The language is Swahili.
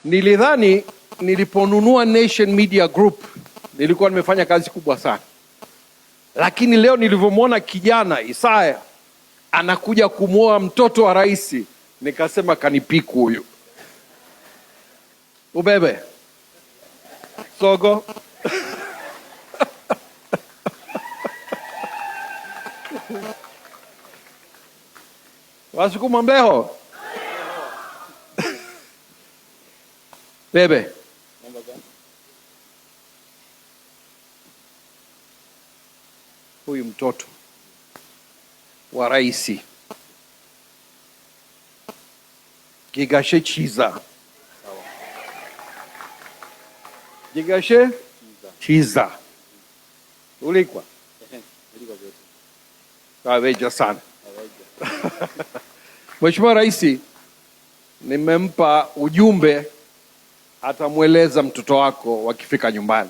Nilidhani niliponunua Nation Media Group nilikuwa nimefanya kazi kubwa sana, lakini leo nilivyomwona kijana Isaya anakuja kumwoa mtoto wa rais, nikasema kanipiku huyu. Ubebe sogo Wasukuma mbeho bebe huyu mtoto wa rais Gigashe Chiza. Gigashe Chiza ulikwa kaweja sana. Mheshimiwa Rais, nimempa ujumbe, atamweleza mtoto wako wakifika nyumbani.